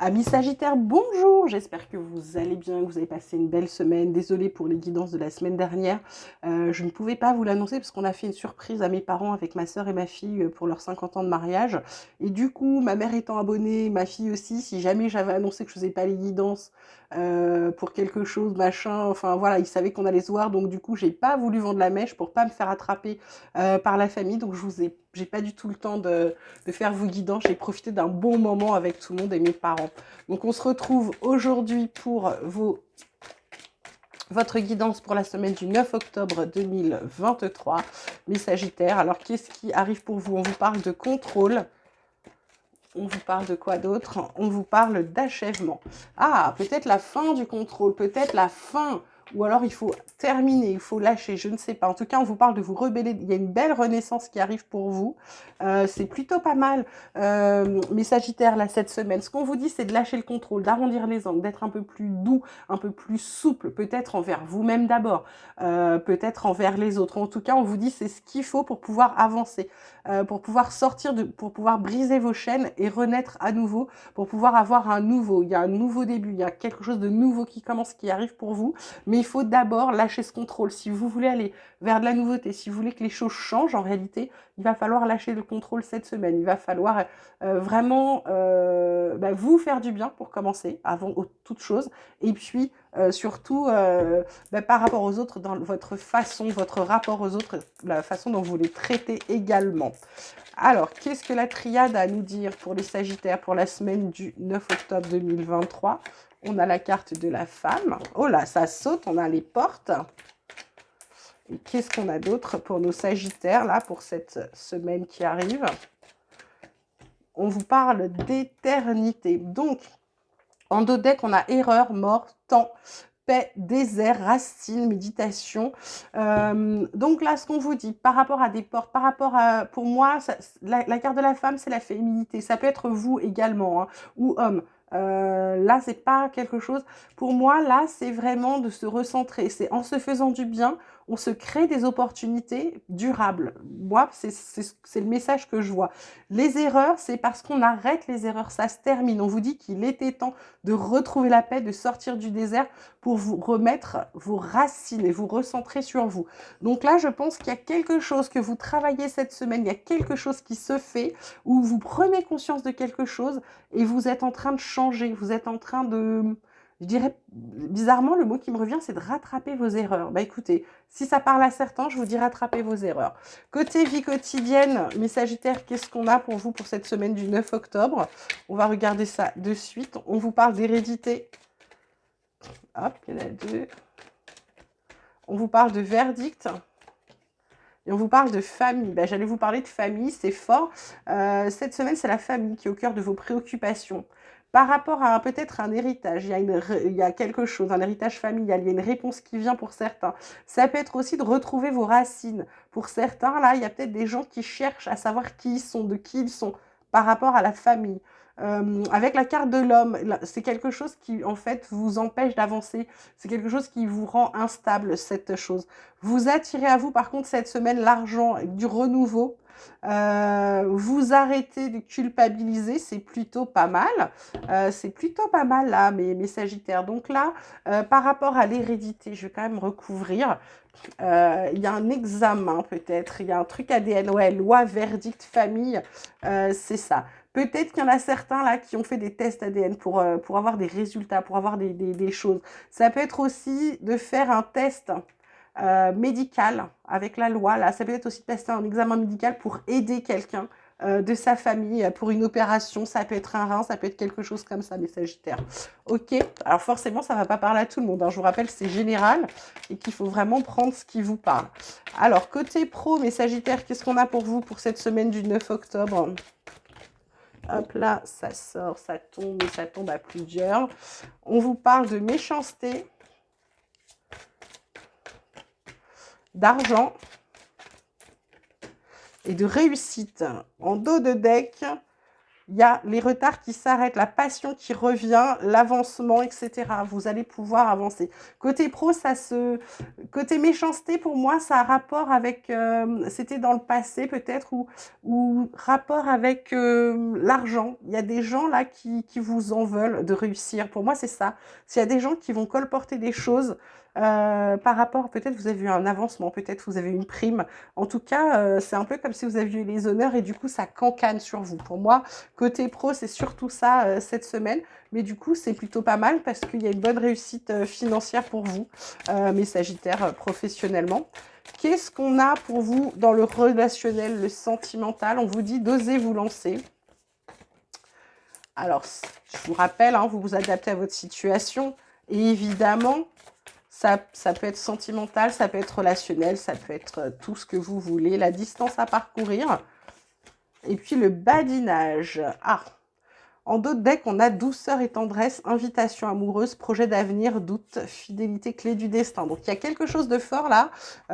Amis Sagittaires, bonjour! J'espère que vous allez bien, que vous avez passé une belle semaine. Désolée pour les guidances de la semaine dernière. Je ne pouvais pas vous l'annoncer parce qu'on a fait une surprise à mes parents avec ma soeur et ma fille pour leurs 50 ans de mariage. Et du coup, ma mère étant abonnée, ma fille aussi, si jamais j'avais annoncé que je faisais pas les guidances pour quelque chose, machin, enfin voilà, ils savaient qu'on allait se voir. Donc du coup, j'ai pas voulu vendre la mèche pour pas me faire attraper par la famille. Donc j'ai pas du tout le temps de faire vos guidances. J'ai profité d'un bon moment avec tout le monde et mes parents. Donc on se retrouve aujourd'hui pour votre guidance pour la semaine du 9 octobre 2023, les Sagittaires. Alors qu'est-ce qui arrive pour vous? On vous parle de contrôle. On vous parle de quoi d'autre? On vous parle d'achèvement. Ah, peut-être la fin du contrôle, peut-être la fin, ou alors il faut terminer, il faut lâcher, je ne sais pas. En tout cas, on vous parle de vous rebeller. Il y a une belle renaissance qui arrive pour vous. C'est plutôt pas mal, mes Sagittaires, là, cette semaine. Ce qu'on vous dit, c'est de lâcher le contrôle, d'arrondir les angles, d'être un peu plus doux, un peu plus souple, peut-être envers vous-même d'abord, peut-être envers les autres. En tout cas, on vous dit c'est ce qu'il faut pour pouvoir avancer, pour pouvoir pour pouvoir briser vos chaînes et renaître à nouveau, pour pouvoir avoir il y a un nouveau début, il y a quelque chose de nouveau qui commence, qui arrive pour vous, mais il faut d'abord lâcher ce contrôle. Si vous voulez aller vers de la nouveauté, si vous voulez que les choses changent, en réalité, il va falloir lâcher le contrôle cette semaine. Il va falloir vraiment vous faire du bien pour commencer, avant toute chose, et puis surtout par rapport aux autres, dans votre façon, votre rapport aux autres, la façon dont vous les traitez également. Alors, qu'est-ce que la triade a à nous dire pour les Sagittaires pour la semaine du 9 octobre 2023? On a la carte de la femme. Oh là, ça saute, on a les portes. Et qu'est-ce qu'on a d'autre pour nos Sagittaires, là, pour cette semaine qui arrive? On vous parle d'éternité. Donc, en dos deck, on a erreur, mort, temps, paix, désert, racine, méditation. Donc là, ce qu'on vous dit par rapport à des portes, par rapport à, pour moi, la carte de la femme, c'est la féminité. Ça peut être vous également, hein, ou homme. Là, c'est pas quelque chose. Pour moi, là, c'est vraiment de se recentrer. C'est en se faisant du bien, on se crée des opportunités durables. Moi, c'est le message que je vois. Les erreurs, c'est parce qu'on arrête les erreurs, ça se termine. On vous dit qu'il était temps de retrouver la paix, de sortir du désert pour vous remettre vos racines et vous recentrer sur vous. Donc là, je pense qu'il y a quelque chose que vous travaillez cette semaine, il y a quelque chose qui se fait où vous prenez conscience de quelque chose et vous êtes en train de changer, vous êtes en train de... Je dirais, bizarrement, le mot qui me revient, c'est de rattraper vos erreurs. Bah écoutez, si ça parle à certains, je vous dis rattraper vos erreurs. Côté vie quotidienne, mes Sagittaires, qu'est-ce qu'on a pour vous pour cette semaine du 9 octobre? On va regarder ça de suite. On vous parle d'hérédité. Hop, il y en a deux. On vous parle de verdict. Et on vous parle de famille. Ben, j'allais vous parler de famille, c'est fort. Cette semaine, c'est la famille qui est au cœur de vos préoccupations. Par rapport à peut-être un héritage, il y a quelque chose, un héritage familial, il y a une réponse qui vient pour certains. Ça peut être aussi de retrouver vos racines. Pour certains, là, il y a peut-être des gens qui cherchent à savoir qui ils sont, de qui ils sont, par rapport à la famille. Avec la carte de l'homme, c'est quelque chose qui, en fait, vous empêche d'avancer. C'est quelque chose qui vous rend instable, cette chose. Vous attirez à vous, par contre, cette semaine, l'argent, du renouveau. Vous arrêtez de culpabiliser, c'est plutôt pas mal. C'est plutôt pas mal, là, mes Sagittaires. Donc là, par rapport à l'hérédité, je vais quand même recouvrir. Il y a un examen, peut-être. Il y a un truc ADN. Ouais, loi, verdict, famille. C'est ça. Peut-être qu'il y en a certains là qui ont fait des tests ADN pour avoir des résultats, pour avoir des choses. Ça peut être aussi de faire un test médical avec la loi. Là, ça peut être aussi de passer un examen médical pour aider quelqu'un de sa famille pour une opération. Ça peut être un rein, ça peut être quelque chose comme ça, mes Sagittaires. Ok, alors forcément, ça ne va pas parler à tout le monde, hein. Je vous rappelle, c'est général et qu'il faut vraiment prendre ce qui vous parle. Alors, côté pro, mes Sagittaires, qu'est-ce qu'on a pour vous pour cette semaine du 9 octobre? Hop là, ça sort, ça tombe et ça tombe à plusieurs. On vous parle de méchanceté, d'argent et de réussite. En dos de deck, il y a les retards qui s'arrêtent, la passion qui revient, l'avancement, etc. Vous allez pouvoir avancer. Côté pro, côté méchanceté, pour moi, ça a rapport avec, c'était dans le passé peut-être, ou rapport avec l'argent. Il y a des gens là qui vous en veulent de réussir. Pour moi, c'est ça. S'il y a des gens qui vont colporter des choses par rapport, peut-être vous avez eu un avancement, peut-être vous avez eu une prime. En tout cas, c'est un peu comme si vous aviez eu les honneurs et du coup, ça cancane sur vous. Pour moi, côté pro, c'est surtout ça cette semaine. Mais du coup, c'est plutôt pas mal parce qu'il y a une bonne réussite financière pour vous, mes Sagittaires, professionnellement. Qu'est-ce qu'on a pour vous dans le relationnel, le sentimental? On vous dit d'oser vous lancer. Alors, je vous rappelle, hein, vous vous adaptez à votre situation. Et évidemment, ça peut être sentimental, ça peut être relationnel, ça peut être tout ce que vous voulez. La distance à parcourir. Et puis le badinage. Ah, en d'autres decks, on a douceur et tendresse, invitation amoureuse, projet d'avenir, doute, fidélité, clé du destin. Donc, il y a quelque chose de fort là,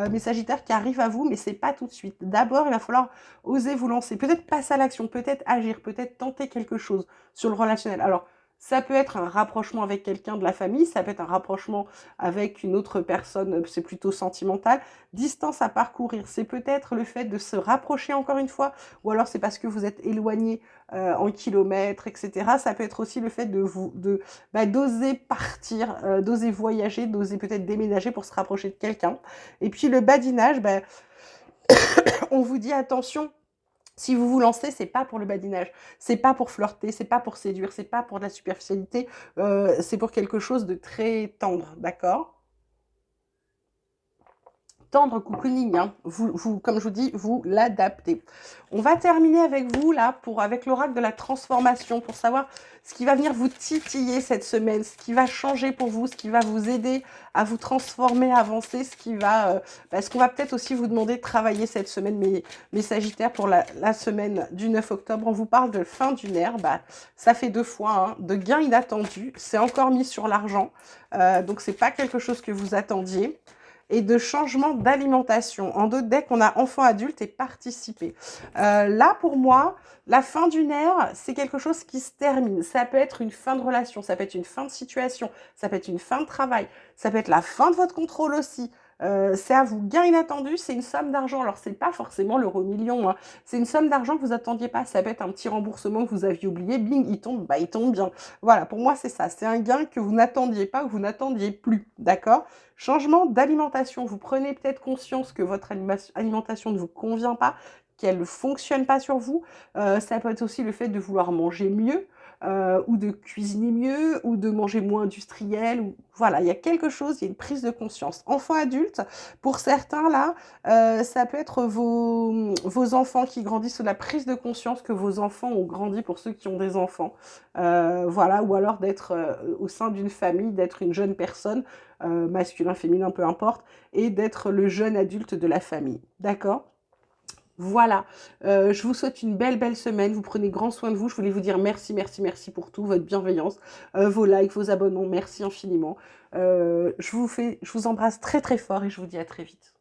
mes Sagittaires, qui arrive à vous, mais c'est pas tout de suite. D'abord, il va falloir oser vous lancer. Peut-être passer à l'action, peut-être agir, peut-être tenter quelque chose sur le relationnel. Alors, ça peut être un rapprochement avec quelqu'un de la famille, ça peut être un rapprochement avec une autre personne, c'est plutôt sentimental. Distance à parcourir, c'est peut-être le fait de se rapprocher encore une fois, ou alors c'est parce que vous êtes éloigné en kilomètres, etc. Ça peut être aussi le fait d'oser partir, d'oser voyager, d'oser peut-être déménager pour se rapprocher de quelqu'un. Et puis le badinage, on vous dit attention. Si vous vous lancez, c'est pas pour le badinage, c'est pas pour flirter, c'est pas pour séduire, c'est pas pour de la superficialité, c'est pour quelque chose de très tendre, d'accord? Tendre cocooning, hein. Comme je vous dis, vous l'adaptez. On va terminer avec vous, là, avec l'oracle de la transformation, pour savoir ce qui va venir vous titiller cette semaine, ce qui va changer pour vous, ce qui va vous aider à vous transformer, à avancer, ce qu'on va peut-être aussi vous demander de travailler cette semaine, mes Sagittaires, pour la semaine du 9 octobre. On vous parle de fin d'une ère, ça fait 2 fois, hein, de gains inattendus, c'est encore mis sur l'argent, donc c'est pas quelque chose que vous attendiez. Et de changement d'alimentation. En d'autres decks, on a enfant, adulte et participer. Là, pour moi, la fin d'une ère, c'est quelque chose qui se termine. Ça peut être une fin de relation, ça peut être une fin de situation, ça peut être une fin de travail, ça peut être la fin de votre contrôle aussi. C'est à vous, gain inattendu, c'est une somme d'argent. Alors, c'est pas forcément l'euro million, hein. C'est une somme d'argent que vous attendiez pas. Ça peut être un petit remboursement que vous aviez oublié, bing, il tombe bien. Voilà, pour moi, c'est ça. C'est un gain que vous n'attendiez pas, que vous n'attendiez plus, d'accord? Changement d'alimentation. Vous prenez peut-être conscience que votre alimentation ne vous convient pas, qu'elle ne fonctionne pas sur vous. Ça peut être aussi le fait de vouloir manger mieux, ou de cuisiner mieux, ou de manger moins industriel. Voilà, il y a quelque chose, il y a une prise de conscience. Enfant, adulte, pour certains, là, ça peut être vos enfants qui grandissent, ou la prise de conscience que vos enfants ont grandi, pour ceux qui ont des enfants. Voilà, ou alors d'être au sein d'une famille, d'être une jeune personne, masculin, féminin, peu importe, et d'être le jeune adulte de la famille. D'accord ? Voilà, je vous souhaite une belle semaine, vous prenez grand soin de vous, je voulais vous dire merci pour tout, votre bienveillance, vos likes, vos abonnements, merci infiniment. Je vous embrasse très fort et je vous dis à très vite.